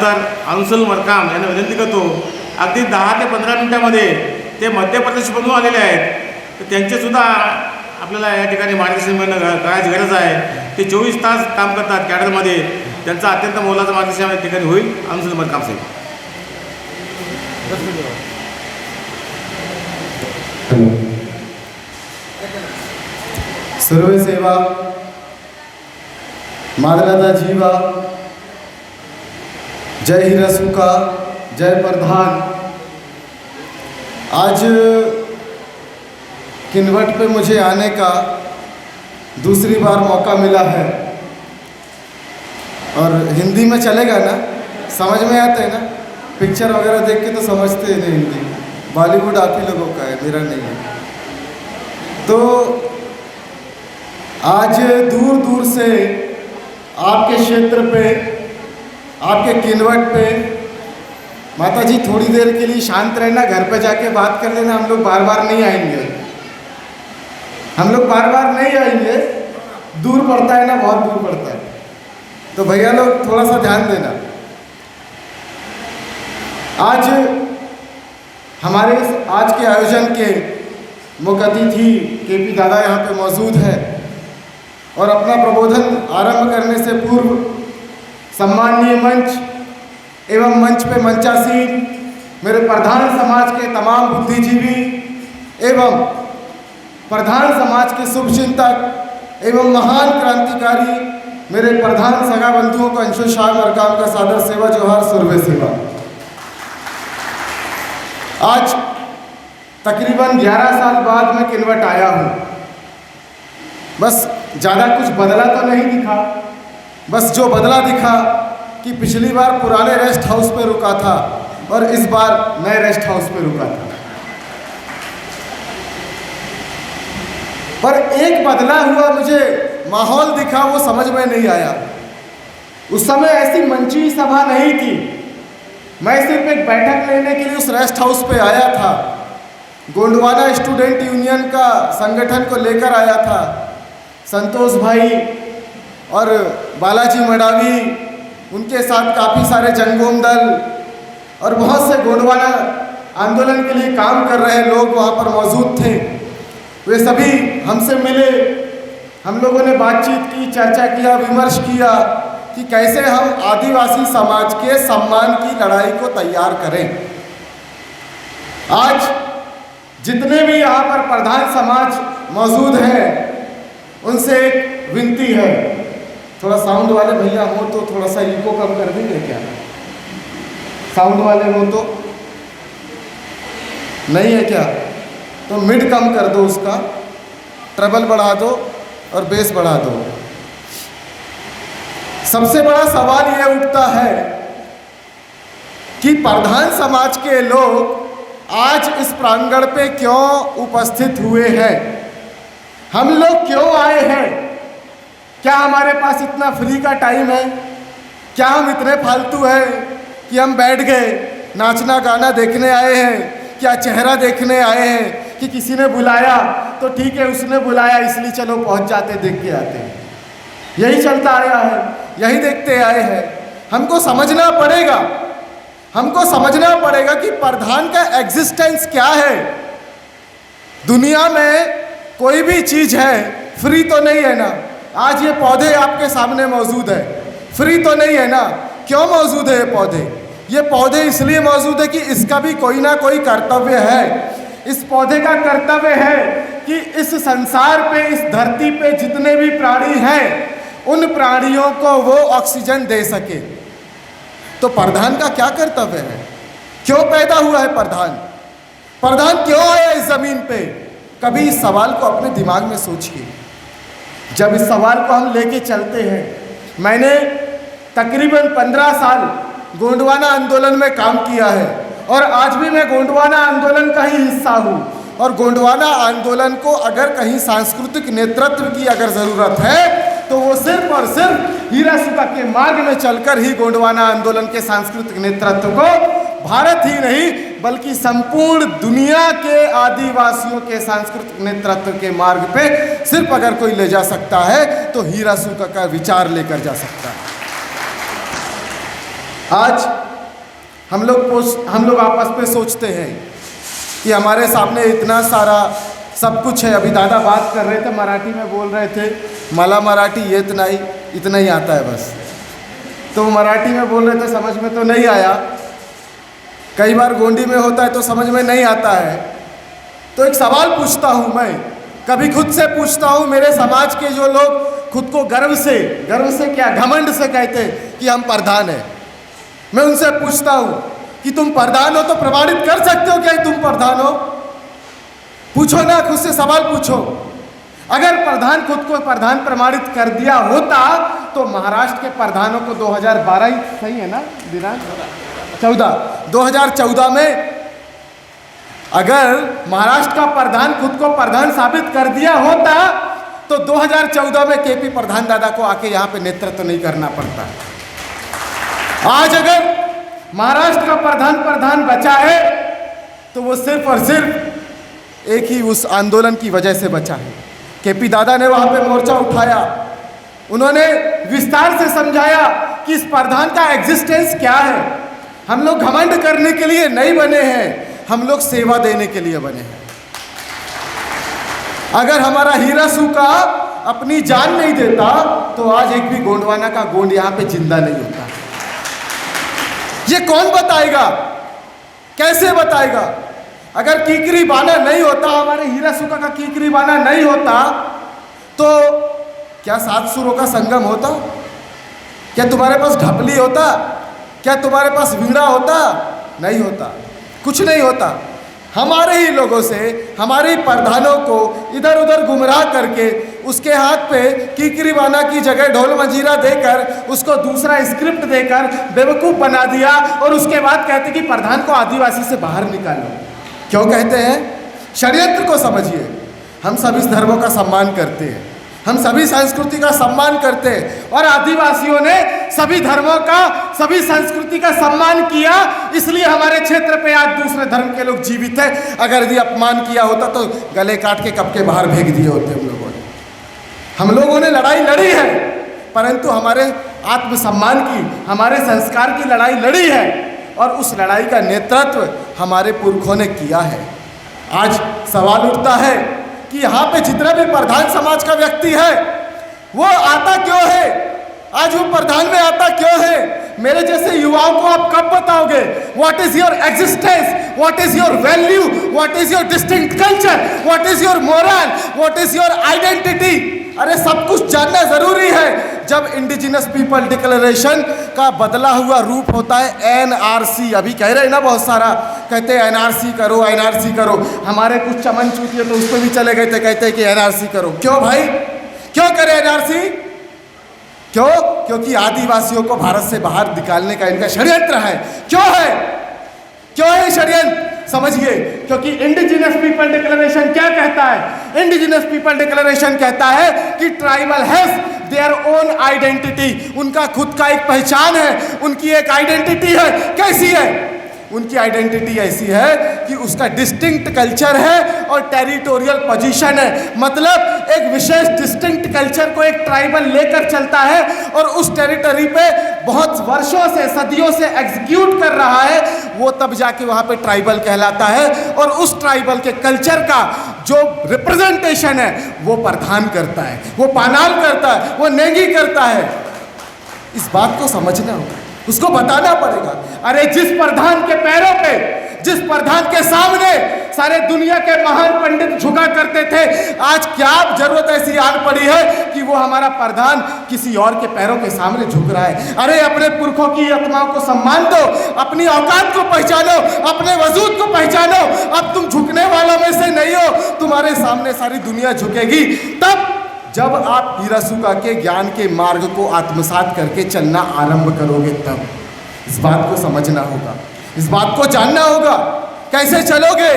खासदार अन्सल मरकाम यांना विनंती करतो, अगदी 10 ते 15 मिनिटामध्ये ते मध्य प्रदेशमधून आलेले आहेत, तर त्यांचेसुद्धा आपल्याला या ठिकाणी मार्गदर्शन मिळणं करायची गरज आहे. ते 24 तास काम करतात कॅडरमध्ये, त्यांचा अत्यंत मोलाचं मार्गदर्शन या ठिकाणी होईल. अन्सल मरकाम साहेब. सर्व सेवा मादलादा जीवा, जय हिरासुका, जय प्रधान. आज किन्वट पे मुझे आने का दूसरी बार मौका मिला है और हिंदी में चलेगा ना, समझ में आता है ना, पिक्चर वगैरह देख के तो समझते ही नहीं हिंदी. बॉलीवुड आप ही लोगों का है, मेरा नहीं है. तो आज दूर दूर से आपके क्षेत्र पे, आपके किन्वट पे, माता जी थोड़ी देर के लिए शांत रहना, घर पे जाके बात कर लेना. हम लोग बार बार नहीं आएंगे, हम लोग बार बार नहीं आएंगे. दूर पड़ता है ना, बहुत दूर पड़ता है. तो भैया लोग थोड़ा सा ध्यान देना. आज हमारे आज के आयोजन के मुख्य अतिथि केपी दादा यहाँ पे मौजूद है और अपना प्रबोधन आरंभ करने से पूर्व सम्माननीय मंच एवं मंच पे मंचासीन मेरे प्रधान समाज के तमाम बुद्धिजीवी एवं प्रधान समाज के शुभचिंतक एवं महान क्रांतिकारी मेरे प्रधान सगा बंधुओं को अंशु शाह मरकाम का सादर सेवा जोहार, सुरवे सेवा. आज तकरीबन 11 साल बाद मैं किन्वट आया हूँ. बस ज़्यादा कुछ बदला तो नहीं दिखा, बस जो बदला दिखा कि पिछली बार पुराने रेस्ट हाउस पे रुका था और इस बार नए रेस्ट हाउस पे रुका था. पर एक बदला हुआ मुझे माहौल दिखा, वो समझ में नहीं आया. उस समय ऐसी मंची सभा नहीं थी. मैं सिर्फ एक बैठक लेने के लिए उस रेस्ट हाउस पे आया था. गोंडवाना स्टूडेंट यूनियन का संगठन को लेकर आया था. संतोष भाई और बालाजी मडावी, उनके साथ काफ़ी सारे जंगोम दल और बहुत से गोंडवाना आंदोलन के लिए काम कर रहे लोग वहाँ पर मौजूद थे. वे सभी हमसे मिले, हम लोगों ने बातचीत की, चर्चा किया, विमर्श किया कि कैसे हम आदिवासी समाज के सम्मान की लड़ाई को तैयार करें. आज जितने भी यहाँ पर प्रधान समाज मौजूद हैं, उनसे एक विनती है, थोड़ा साउंड वाले भैया हो तो थोड़ा सा इको कम कर देंगे क्या? साउंड वाले हो तो नहीं है क्या? तो मिड कम कर दो, उसका ट्रबल बढ़ा दो और बेस बढ़ा दो. सबसे बड़ा सवाल ये उठता है कि प्रधान समाज के लोग आज इस प्रांगण पे क्यों उपस्थित हुए हैं? हम लोग क्यों आए हैं? क्या हमारे पास इतना फ्री का टाइम है? क्या हम इतने फालतू हैं कि हम बैठ गए? नाचना गाना देखने आए हैं? क्या चेहरा देखने आए हैं कि किसी ने बुलाया तो ठीक है, उसने बुलाया इसलिए चलो पहुंच जाते, देख के आते हैं? यही चलता आया है, यही देखते आए हैं. हमको समझना पड़ेगा, हमको समझना पड़ेगा कि प्रधान का एग्जिस्टेंस क्या है. दुनिया में कोई भी चीज़ है फ्री तो नहीं है ना. आज ये पौधे आपके सामने मौजूद है, फ्री तो नहीं है ना. क्यों मौजूद है ये पौधे? ये पौधे इसलिए मौजूद है कि इसका भी कोई ना कोई कर्तव्य है. इस पौधे का कर्तव्य है कि इस संसार पे, इस धरती पे जितने भी प्राणी हैं, उन प्राणियों को वो ऑक्सीजन दे सके. तो प्रधान का क्या कर्तव्य है? क्यों पैदा हुआ है प्रधान? प्रधान क्यों आया इस जमीन पे? कभी इस सवाल को अपने दिमाग में सोचिए. जब इस सवाल को हम लेके चलते हैं, मैंने तकरीबन 15 साल गोंडवाना आंदोलन में काम किया है और आज भी मैं गोंडवाना आंदोलन का ही हिस्सा हूँ. और गोंडवाना आंदोलन को अगर कहीं सांस्कृतिक नेतृत्व की अगर ज़रूरत है तो वो सिर्फ और सिर्फ हीरासुका के मार्ग में चलकर ही गोंडवाना आंदोलन के सांस्कृतिक नेतृत्व को भारत ही नहीं बल्कि संपूर्ण दुनिया के आदिवासियों के सांस्कृतिक नेतृत्व के मार्ग पे सिर्फ अगर कोई ले जा सकता है तो हीरासुका का विचार लेकर जा सकता है. आज हम लोग आपस में सोचते हैं कि हमारे सामने इतना सारा सब कुछ है। अभी दादा बात कर रहे थे, मराठी में बोल रहे थे, मला मराठी इतना ही आता है बस। तो मराठी में बोल रहे थे, समझ में तो नहीं आया। कई बार गोंडी में होता है तो समझ में नहीं आता है। तो एक सवाल पूछता हूँ मैं, कभी खुद से पूछता हूँ, मेरे समाज के जो लोग खुद को गर्व से क्या, घमंड से कहते हैं कि हम प्रधान हैं, मैं उनसे पूछता हूँ कि तुम प्रधान हो तो प्रमाणित कर सकते हो क्या तुम प्रधान हो? पूछो ना, खुद से सवाल पूछो। अगर प्रधान खुद को प्रधान प्रमाणित कर दिया होता तो महाराष्ट्र के प्रधानों को 2012 ही सही है ना, दिनांक 2014 में अगर महाराष्ट्र का प्रधान खुद को प्रधान साबित कर दिया होता तो 2014 में केपी प्रधान दादा को आके यहाँ पे नेतृत्व नहीं करना पड़ता। आज अगर महाराष्ट्र का प्रधान बचा है तो वो सिर्फ और सिर्फ एक ही उस आंदोलन की वजह से बचा है। केपी दादा ने वहाँ पे मोर्चा उठाया, उन्होंने विस्तार से समझाया कि इस प्रधान का एग्जिस्टेंस क्या है। हम लोग घमंड करने के लिए नहीं बने हैं, हम लोग सेवा देने के लिए बने हैं। अगर हमारा हीरा सूखा अपनी जान नहीं देता तो आज एक भी गोंडवाना का गोंड यहाँ पे जिंदा नहीं होता। ये कौन बताएगा, कैसे बताएगा? अगर कीकरी बाना नहीं होता, हमारे हीरा सूखा का कीकरी बाना नहीं होता तो क्या 7 सुरों का संगम होता? क्या तुम्हारे पास ढपली होता? क्या तुम्हारे पास वीणा होता? नहीं होता, कुछ नहीं होता। हमारे ही लोगों से, हमारे ही प्रधानों को इधर उधर गुमराह करके उसके हाथ पे कीकरी बाना की जगह ढोल मंजीरा देकर उसको दूसरा स्क्रिप्ट देकर बेवकूफ़ बना दिया और उसके बाद कहते कि प्रधान को आदिवासी से बाहर निकालो। क्यों कहते हैं? षड्यंत्र को समझिए। हम सभी धर्मों का सम्मान करते हैं, हम सभी संस्कृति का सम्मान करते हैं और आदिवासियों ने सभी धर्मों का, सभी संस्कृति का सम्मान किया, इसलिए हमारे क्षेत्र पे आज दूसरे धर्म के लोग जीवित हैं। अगर यदि अपमान किया होता तो गले काट के कब के बाहर फेंक दिए होते हम लोगों ने। हम लोगों ने लड़ाई लड़ी है, परंतु हमारे आत्मसम्मान की, हमारे संस्कार की लड़ाई लड़ी है और उस लड़ाई का नेतृत्व हमारे पुरखों ने किया है। आज सवाल उठता है कि यहाँ पे जितना भी प्रधान समाज का व्यक्ति है वो आता क्यों है? आज वो प्रधान में आता क्यों है? मेरे जैसे युवाओं को आप कब बताओगे what is your existence, what is your value, what is your distinct culture, what is your moral, what is your identity? अरे सब कुछ जानना जरूरी है। जब इंडिजिनस पीपल डिक्लेरेशन का बदला हुआ रूप होता है एनआरसी, अभी कह रहे हैं ना बहुत सारा, कहते हैं एनआरसी करो, एनआरसी करो। हमारे कुछ चमन चूतिए तो उस पर भी चले गए थे, कहते हैं कि एनआरसी करो। क्यों भाई, क्यों करें एनआरसी? क्यों? क्योंकि आदिवासियों को भारत से बाहर निकालने का इनका षड्यंत्र है। क्यों है, क्यों है षड्यंत्र? समझिए, क्योंकि इंडिजिनस पीपल डिक्लेरेशन क्या कहता है? इंडिजिनस पीपल डिक्लेरेशन कहता है कि tribal has their own identity, उनका खुद का एक पहचान है, उनकी एक आइडेंटिटी है। कैसी है? उनकी आइडेंटिटी ऐसी है कि उसका डिस्टिंक्ट कल्चर है और टेरिटोरियल पोजीशन है। मतलब एक विशेष डिस्टिंक्ट कल्चर को एक ट्राइबल लेकर चलता है और उस टेरिटरी पे बहुत वर्षों से, सदियों से एग्जीक्यूट कर रहा है, वो तब जाके वहाँ पे ट्राइबल कहलाता है। और उस ट्राइबल के कल्चर का जो रिप्रेजेंटेशन है वो प्रधान करता है, वो पानाल करता है, वो नेगी करता है। इस बात को समझना होगा, उसको बताना पड़ेगा। अरे जिस प्रधान के पैरों पे, जिस प्रधान के सामने सारे दुनिया के महान पंडित झुका करते थे, आज क्या जरूरत ऐसी आन पड़ी है कि वो हमारा प्रधान किसी और के पैरों के सामने झुक रहा है? अरे अपने पुरखों की आत्माओं को सम्मान दो, अपनी औकात को पहचानो, अपने वजूद को पहचानो। अब तुम झुकने वालों में से नहीं हो, तुम्हारे सामने सारी दुनिया झुकेगी तब जब आप हीरा सूखा के ज्ञान के मार्ग को आत्मसात करके चलना आरंभ करोगे। तब इस बात को समझना होगा, इस बात को जानना होगा। कैसे चलोगे,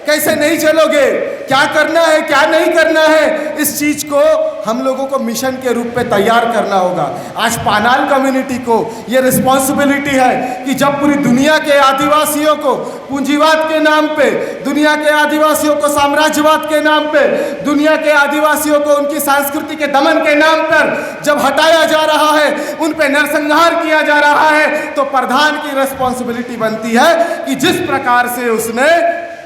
कैसे नहीं चलोगे, क्या करना है, क्या नहीं करना है, इस चीज को हम लोगों को मिशन के रूप में तैयार करना होगा। आज पानाल कम्युनिटी को ये रिस्पॉन्सिबिलिटी है कि जब पूरी दुनिया के आदिवासियों को पूंजीवाद के नाम पे, दुनिया के आदिवासियों को साम्राज्यवाद के नाम पे, दुनिया के आदिवासियों को उनकी संस्कृति के दमन के नाम पर जब हटाया जा रहा है, उन पे नरसंहार किया जा रहा है, तो प्रधान की रिस्पॉन्सिबिलिटी बनती है कि जिस प्रकार से उसने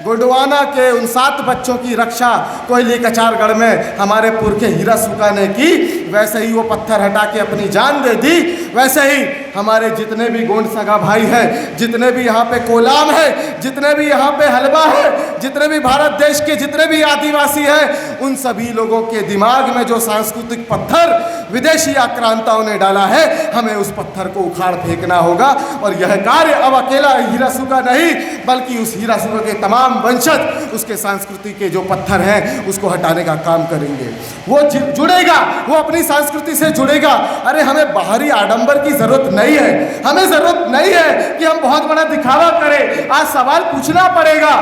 गोंडवाना के उन 7 बच्चों की रक्षा कोयली कचारगढ़ में हमारे पुरखे हीरा सुका ने की, वैसे ही वो पत्थर हटा के अपनी जान दे दी। वैसे ही हमारे जितने भी गोंड सगा भाई हैं, जितने भी यहाँ पे कोलाम है, जितने भी यहाँ पे हलवा है, जितने भी भारत देश के जितने भी आदिवासी हैं, उन सभी लोगों के दिमाग में जो सांस्कृतिक पत्थर विदेशी आक्रांताओं ने डाला है, हमें उस पत्थर को उखाड़ फेंकना होगा। और यह कार्य अब अकेला हीरा सुका नहीं, बल्कि उस हीरा सुका के तमाम वंशज उसके संस्कृति के जो पत्थर हैं उसको हटाने का काम करेंगे। वो जुड़ेगा, वो अपनी संस्कृति से जुड़ेगा। अरे हमें बाहरी आडंबर की जरूरत नहीं है, हमें जरूरत नहीं है कि हम बहुत बड़ा दिखावा करें। आज सवाल पूछना पड़ेगा,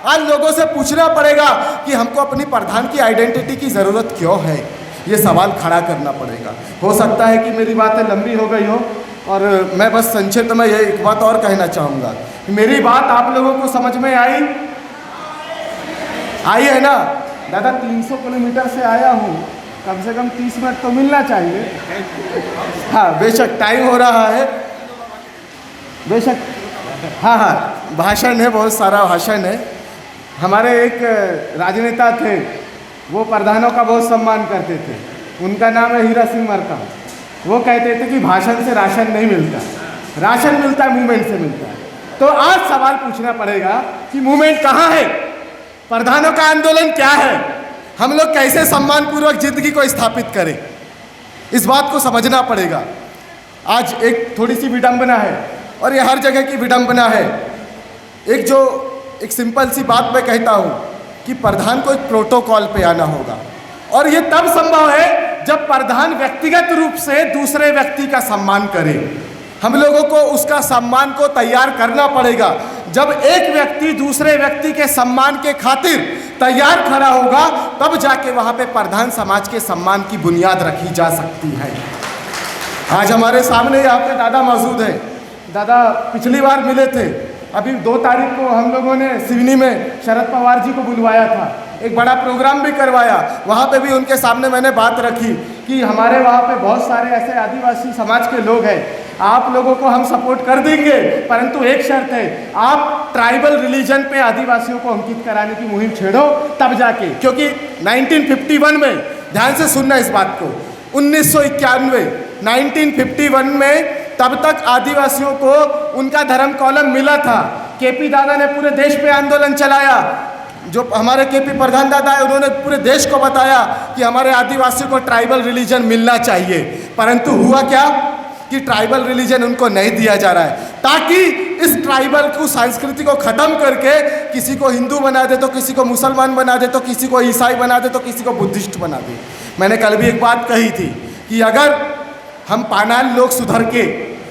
आज लोगों से पूछना पड़ेगा कि हमको अपनी प्रधान की आइडेंटिटी की जरूरत क्यों है। ये सवाल खड़ा करना पड़ेगा। हो सकता है कि मेरी बातें लंबी हो गई हो, और मैं बस संक्षिप्त में ये एक बात और कहना चाहूँगा। मेरी बात आप लोगों को समझ में आई है ना? दादा 300 किलोमीटर से आया हूँ, कम से कम 30 मिनट तो मिलना चाहिए। हाँ बेशक टाइम हो रहा है, बेशक। हाँ भाषण है, बहुत सारा भाषण है। हमारे एक राजनेता थे, वो प्रधानों का बहुत सम्मान करते थे। उनका नाम है हीरा सिंह मरका। वो कहते थे कि भाषण से राशन नहीं मिलता, राशन मिलता है मूवमेंट से मिलता है। तो आज सवाल पूछना पड़ेगा कि मूवमेंट कहाँ है, प्रधानों का आंदोलन क्या है, हम लोग कैसे सम्मानपूर्वक जिंदगी को स्थापित करें, इस बात को समझना पड़ेगा। आज एक थोड़ी सी विडंबना है, और ये हर जगह की विडंबना है। एक सिंपल सी बात मैं कहता हूँ कि प्रधान को एक प्रोटोकॉल पे आना होगा, और ये तब संभव है जब प्रधान व्यक्तिगत रूप से दूसरे व्यक्ति का सम्मान करे। हम लोगों को उसका सम्मान को तैयार करना पड़ेगा। जब एक व्यक्ति दूसरे व्यक्ति के सम्मान के खातिर तैयार खड़ा होगा, तब जाके वहाँ पे प्रधान समाज के सम्मान की बुनियाद रखी जा सकती है। आज हमारे सामने यहाँ पे दादा मौजूद है। दादा पिछली बार मिले थे, अभी 2 तारीख को हम लोगों ने सिवनी में शरद पवार जी को बुलवाया था, एक बड़ा प्रोग्राम भी करवाया। वहाँ पे भी उनके सामने मैंने बात रखी कि हमारे वहाँ पे बहुत सारे ऐसे आदिवासी समाज के लोग हैं, आप लोगों को हम सपोर्ट कर देंगे, परंतु एक शर्त है, आप ट्राइबल रिलीजन पे आदिवासियों को अंकित कराने की मुहिम छेड़ो, तब जाके। क्योंकि 1951 में, ध्यान से सुनना इस बात को, 1951 में तब तक आदिवासियों को उनका धर्म कॉलम मिला था। केपी दादा ने पूरे देश पे आंदोलन चलाया। जो हमारे केपी प्रधान दादा है, उन्होंने पूरे देश को बताया कि हमारे आदिवासियों को ट्राइबल रिलीजन मिलना चाहिए। परंतु हुआ क्या कि ट्राइबल रिलीजन उनको नहीं दिया जा रहा है, ताकि इस ट्राइबल को संस्कृति को ख़त्म करके किसी को हिंदू बना दे, तो किसी को मुसलमान बना दे, तो किसी को ईसाई बना दे, तो किसी को बुद्धिस्ट बना दे। मैंने कल भी एक बात कही थी कि अगर हम पानाल लोग सुधर के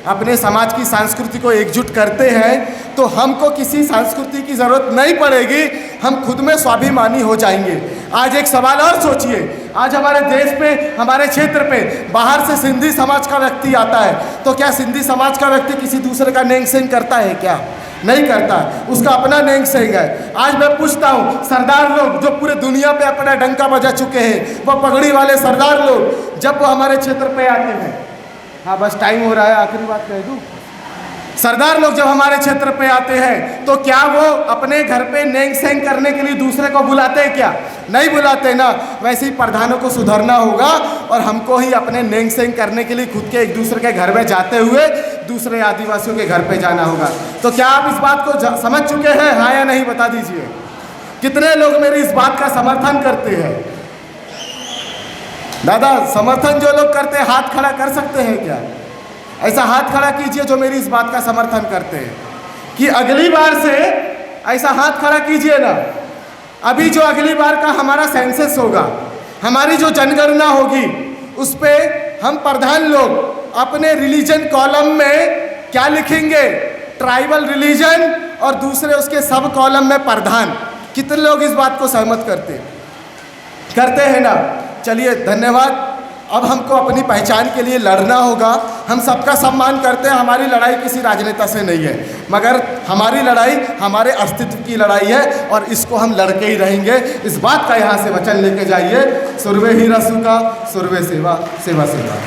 अपने समाज की संस्कृति को एकजुट करते हैं, तो हमको किसी संस्कृति की ज़रूरत नहीं पड़ेगी, हम खुद में स्वाभिमानी हो जाएंगे। आज एक सवाल और सोचिए, आज हमारे देश पे, हमारे क्षेत्र पे बाहर से सिंधी समाज का व्यक्ति आता है, तो क्या सिंधी समाज का व्यक्ति किसी दूसरे का नेंग सेंग करता है? क्या नहीं करता, उसका अपना नेंग सेंग है। आज मैं पूछता हूँ, सरदार लोग जो पूरे दुनिया पे अपना डंका बजा चुके हैं, वो पगड़ी वाले सरदार लोग जब वो हमारे क्षेत्र पे आते हैं, हाँ बस टाइम हो रहा है, आखिरी बात कह दूँ, सरदार लोग जब हमारे क्षेत्र पे आते हैं, तो क्या वो अपने घर पे नेंग सेंग करने के लिए दूसरे को बुलाते हैं? क्या नहीं बुलाते ना। वैसे ही प्रधानों को सुधरना होगा, और हमको ही अपने नेंग सेंग करने के लिए खुद के एक दूसरे के घर में जाते हुए दूसरे आदिवासियों के घर पे जाना होगा। तो क्या आप इस बात को समझ चुके हैं, हाँ या नहीं? बता दीजिए, कितने लोग मेरी इस बात का समर्थन करते हैं? दादा समर्थन जो लोग करते हैं, हाथ खड़ा कर सकते हैं क्या? ऐसा हाथ खड़ा कीजिए जो मेरी इस बात का समर्थन करते हैं, कि अगली बार से ऐसा हाथ खड़ा कीजिए ना। अभी जो अगली बार का हमारा सेंसस होगा, हमारी जो जनगणना होगी, उस पर हम प्रधान लोग अपने रिलीजन कॉलम में क्या लिखेंगे? ट्राइबल रिलीजन, और दूसरे उसके सब कॉलम में प्रधान। कितने लोग इस बात को सहमत करते हैं ना? चलिए धन्यवाद। अब हमको अपनी पहचान के लिए लड़ना होगा। हम सबका सम्मान करते हैं, हमारी लड़ाई किसी राजनेता से नहीं है, मगर हमारी लड़ाई हमारे अस्तित्व की लड़ाई है और इसको हम लड़के ही रहेंगे। इस बात का यहाँ से वचन लेके जाइए। सुरवे ही रसू का, सुरवे सेवा, सेवा सेवा।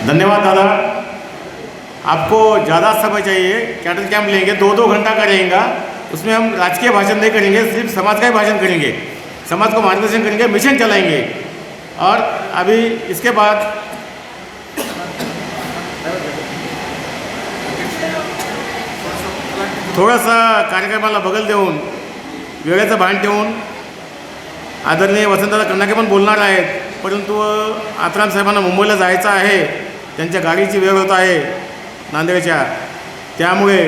धन्यवाद दादा। आपको ज़्यादा समय चाहिए, कैटल कैंप लेंगे, 2-2 घंटा का रहेगा। उसमें हम राजकीय भाषण नहीं करेंगे, सिर्फ समाज का ही भाषण करेंगे, समाज को मार्गदर्शन करेंगे, मिशन चलाएंगे। और अभी इसके बाद थोडासा कार्यक्रमाला बगल देऊन, वेळेचं भान ठेवून आदरणीय वसंतदादा कन्नाके पण बोलणार आहेत, परंतु आत्राम साहेबांना मुंबईला जायचं आहे, त्यांच्या गाडीची वेळ होत आहे नांदेडच्या, त्यामुळे